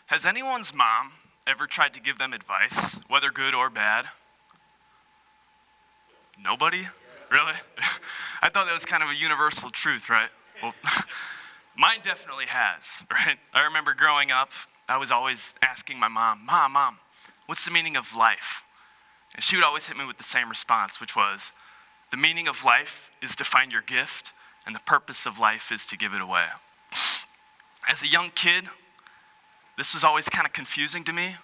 Has anyone's mom ever tried to give them advice, whether good or bad? Nobody? Really? I thought that was kind of a universal truth, right? Well, mine definitely has, right? I remember growing up, I was always asking my mom, Mom, what's the meaning of life? And she would always hit me with the same response, which was, the meaning of life is to find your gift, and the purpose of life is to give it away. As a young kid, this was always kind of confusing to me,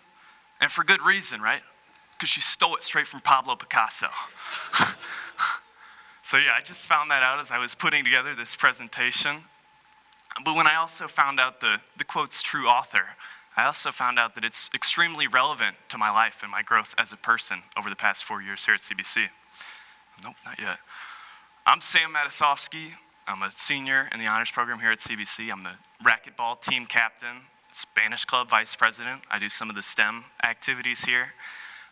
and for good reason, right? Because she stole it straight from Pablo Picasso. So yeah, I just found that out as I was putting together this presentation. But when I also found out the quote's true author, I also found out that it's extremely relevant to my life and my growth as a person over the past 4 years here at CBC. Nope, not yet. I'm Sam Matusofsky. I'm a senior in the honors program here at CBC. I'm the racquetball team captain, Spanish club vice president. I do some of the STEM activities here.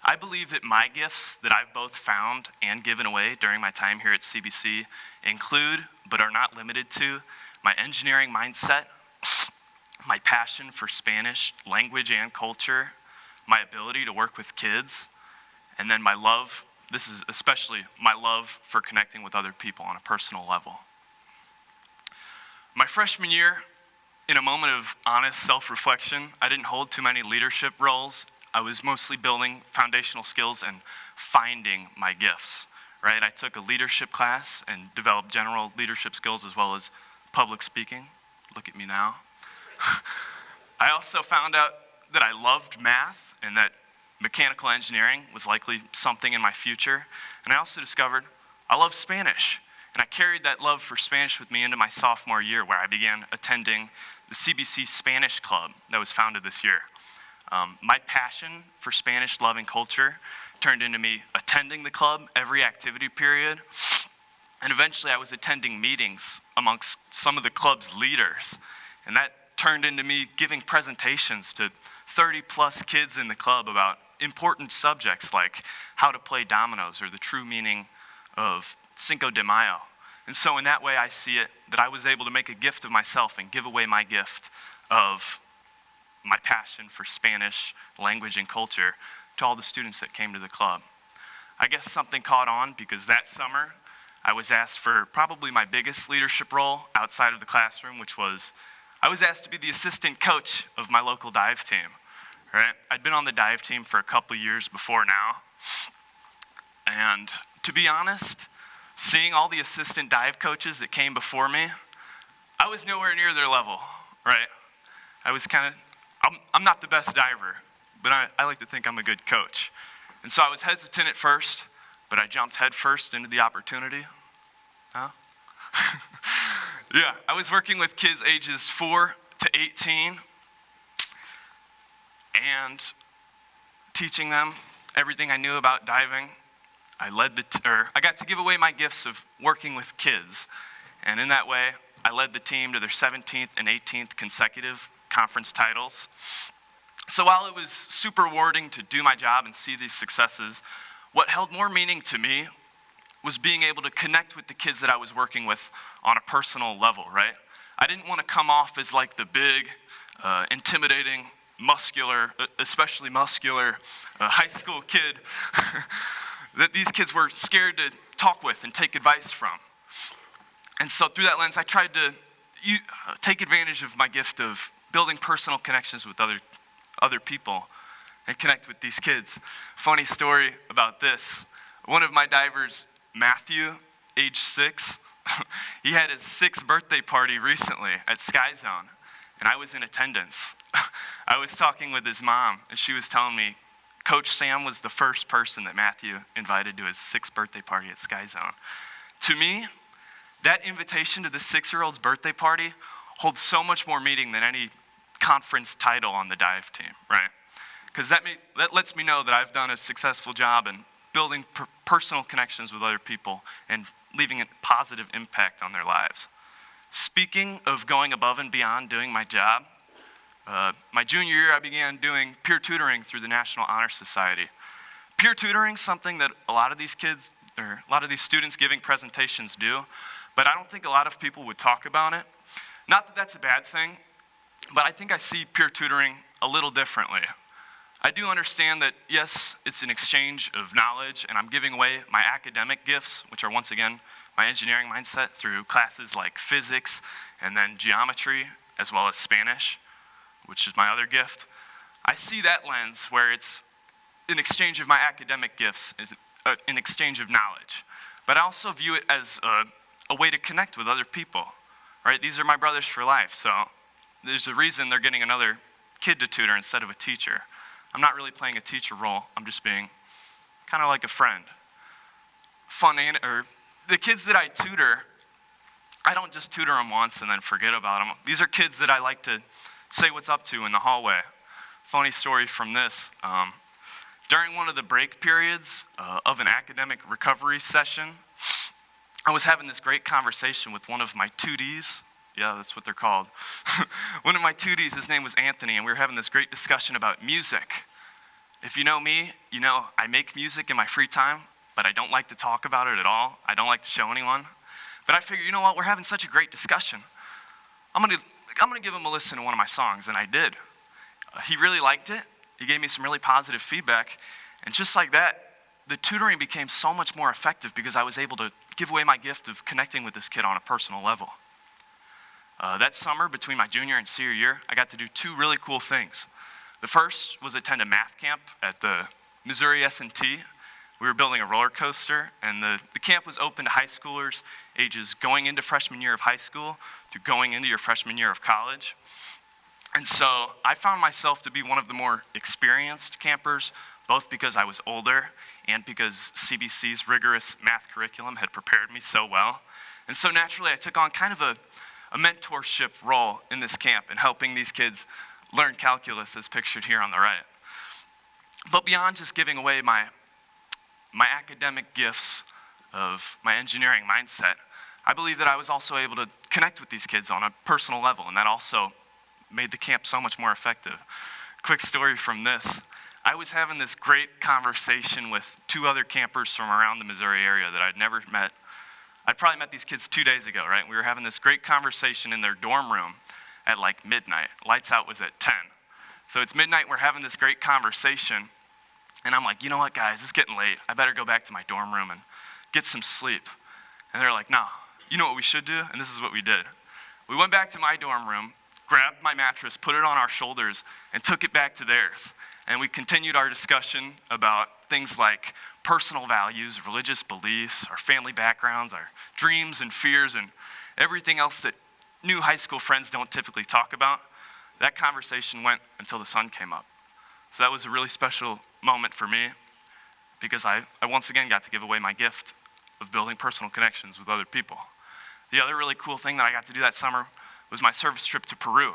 I believe that my gifts that I've both found and given away during my time here at CBC include, but are not limited to, my engineering mindset, my passion for Spanish language and culture, my ability to work with kids, and then my love, this is especially my love for connecting with other people on a personal level. My freshman year, in a moment of honest self-reflection, I didn't hold too many leadership roles. I was mostly building foundational skills and finding my gifts, right? I took a leadership class and developed general leadership skills as well as public speaking. Look at me now. I also found out that I loved math and that mechanical engineering was likely something in my future. And I also discovered I love Spanish. And I carried that love for Spanish with me into my sophomore year, where I began attending the CBC Spanish Club that was founded this year. My passion for Spanish loving culture turned into me attending the club every activity period. And eventually I was attending meetings amongst some of the club's leaders. And that turned into me giving presentations to 30 plus kids in the club about important subjects like how to play dominoes or the true meaning of Cinco de Mayo. And so in that way I see it that I was able to make a gift of myself and give away my gift of my passion for Spanish language and culture to all the students that came to the club. I guess something caught on because that summer I was asked for probably my biggest leadership role outside of the classroom, which was I was asked to be the assistant coach of my local dive team. Right? I'd been on the dive team for a couple years before now. And to be honest, seeing all the assistant dive coaches that came before me, I was nowhere near their level, right? I was I'm not the best diver, but I like to think I'm a good coach. And so I was hesitant at first, but I jumped head first into the opportunity. Huh? Yeah, I was working with kids ages 4 to 18 and teaching them everything I knew about diving. I got to give away my gifts of working with kids. And in that way, I led the team to their 17th and 18th consecutive conference titles. So while it was super rewarding to do my job and see these successes, what held more meaning to me was being able to connect with the kids that I was working with on a personal level, right? I didn't want to come off as like the big, intimidating, muscular, especially muscular high school kid that these kids were scared to talk with and take advice from. And so through that lens, I tried to take advantage of my gift of building personal connections with other people and connect with these kids. Funny story about this. One of my divers, Matthew, age 6, he had his 6th birthday party recently at Sky Zone, and I was in attendance. I was talking with his mom, and she was telling me Coach Sam was the first person that Matthew invited to his 6th birthday party at Sky Zone. To me, that invitation to the 6-year-old's birthday party holds so much more meaning than any conference title on the dive team, right? Because that lets me know that I've done a successful job in building personal connections with other people and leaving a positive impact on their lives. Speaking of going above and beyond doing my job, my junior year I began doing peer tutoring through the National Honor Society. Peer tutoring is something that a lot of these students giving presentations do, but I don't think a lot of people would talk about it. Not that that's a bad thing. But I think I see peer tutoring a little differently. I do understand that, yes, it's an exchange of knowledge, and I'm giving away my academic gifts, which are once again my engineering mindset, through classes like physics and then geometry, as well as Spanish, which is my other gift. I see that lens where it's an exchange of my academic gifts, is an exchange of knowledge. But I also view it as a way to connect with other people, right? These are my brothers for life, so there's a reason they're getting another kid to tutor instead of a teacher. I'm not really playing a teacher role. I'm just being kind of like a friend. The kids that I tutor, I don't just tutor them once and then forget about them. These are kids that I like to say what's up to in the hallway. Funny story from this. During one of the break periods of an academic recovery session, I was having this great conversation with one of my 2Ds. Yeah, that's what they're called. One of my 2Ds, his name was Anthony, and we were having this great discussion about music. If you know me, you know I make music in my free time, but I don't like to talk about it at all. I don't like to show anyone. But I figured, you know what, we're having such a great discussion. I'm gonna give him a listen to one of my songs, and I did. He really liked it. He gave me some really positive feedback, and just like that, the tutoring became so much more effective because I was able to give away my gift of connecting with this kid on a personal level. That summer, between my junior and senior year, I got to do 2 really cool things. The first was attend a math camp at the Missouri S&T. We were building a roller coaster, and the camp was open to high schoolers ages going into freshman year of high school to going into your freshman year of college. And so I found myself to be one of the more experienced campers, both because I was older and because CBC's rigorous math curriculum had prepared me so well. And so naturally, I took on kind of a mentorship role in this camp in helping these kids learn calculus as pictured here on the right. But beyond just giving away my academic gifts of my engineering mindset, I believe that I was also able to connect with these kids on a personal level, and that also made the camp so much more effective. Quick story from this. I was having this great conversation with 2 other campers from around the Missouri area that I'd never met. I probably met these kids 2 days ago, right? We were having this great conversation in their dorm room at like midnight. Lights out was at 10. So it's midnight, we're having this great conversation, and I'm like, you know what, guys, it's getting late. I better go back to my dorm room and get some sleep. And they're like, no, you know what we should do? And this is what we did. We went back to my dorm room, grabbed my mattress, put it on our shoulders, and took it back to theirs. And we continued our discussion about things like personal values, religious beliefs, our family backgrounds, our dreams and fears, and everything else that new high school friends don't typically talk about. That conversation went until the sun came up. So that was a really special moment for me because I once again got to give away my gift of building personal connections with other people. The other really cool thing that I got to do that summer was my service trip to Peru.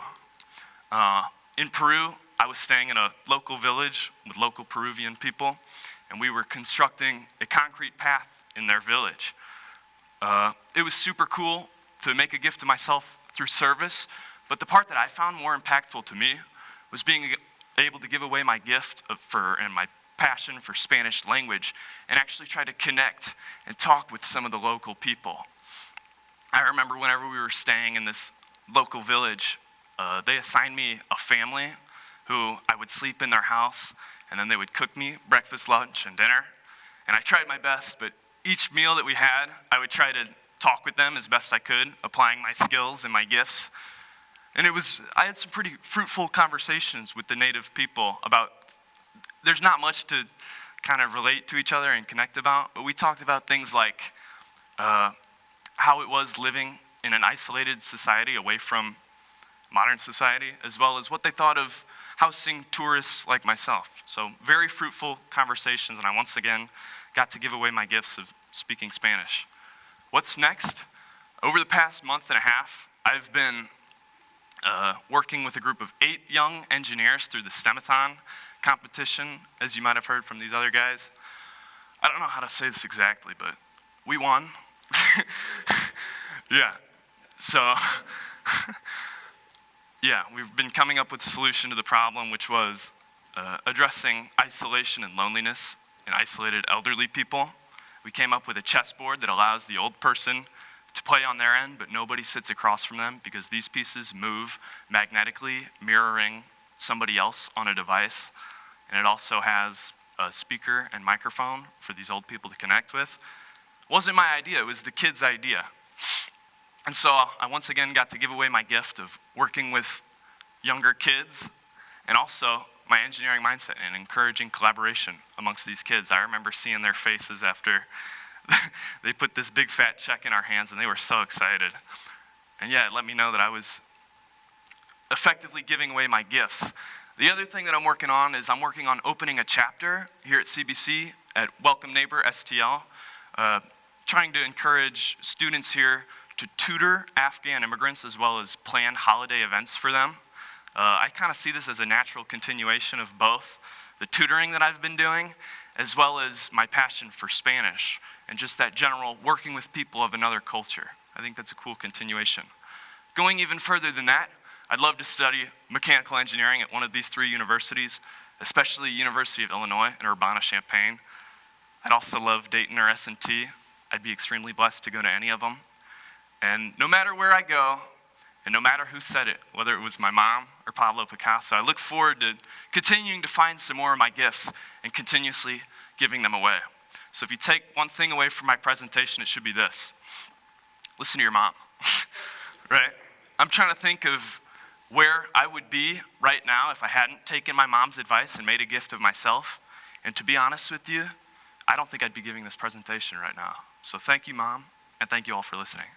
In Peru, I was staying in a local village with local Peruvian people, and we were constructing a concrete path in their village. It was super cool to make a gift to myself through service, but the part that I found more impactful to me was being able to give away my gift and my passion for Spanish language and actually try to connect and talk with some of the local people. I remember whenever we were staying in this local village, they assigned me a family who I would sleep in their house, and then they would cook me breakfast, lunch, and dinner. And I tried my best, but each meal that we had, I would try to talk with them as best I could, applying my skills and my gifts. And I had some pretty fruitful conversations with the native people about, there's not much to kind of relate to each other and connect about, but we talked about things like how it was living in an isolated society away from modern society, as well as what they thought of housing tourists like myself. So very fruitful conversations, and I once again got to give away my gifts of speaking Spanish. What's next? Over the past month and a half, I've been working with a group of 8 young engineers through the STEMathon competition, as you might have heard from these other guys. I don't know how to say this exactly, but we won. Yeah, so yeah, we've been coming up with a solution to the problem, which was addressing isolation and loneliness in isolated elderly people. We came up with a chessboard that allows the old person to play on their end, but nobody sits across from them because these pieces move magnetically, mirroring somebody else on a device. And it also has a speaker and microphone for these old people to connect with. It wasn't my idea, it was the kids' idea. And so I once again got to give away my gift of working with younger kids and also my engineering mindset and encouraging collaboration amongst these kids. I remember seeing their faces after they put this big fat check in our hands and they were so excited. And yeah, it let me know that I was effectively giving away my gifts. The other thing that I'm working on is I'm working on opening a chapter here at CBC at Welcome Neighbor STL, trying to encourage students here to tutor Afghan immigrants as well as plan holiday events for them. I kind of see this as a natural continuation of both the tutoring that I've been doing as well as my passion for Spanish and just that general working with people of another culture. I think that's a cool continuation. Going even further than that, I'd love to study mechanical engineering at one of these three universities, especially University of Illinois in Urbana-Champaign. I'd also love Dayton or S&T. I'd be extremely blessed to go to any of them. And no matter where I go, and no matter who said it, whether it was my mom or Pablo Picasso, I look forward to continuing to find some more of my gifts and continuously giving them away. So if you take one thing away from my presentation, it should be this. Listen to your mom, right? I'm trying to think of where I would be right now if I hadn't taken my mom's advice and made a gift of myself. And to be honest with you, I don't think I'd be giving this presentation right now. So thank you, Mom, and thank you all for listening.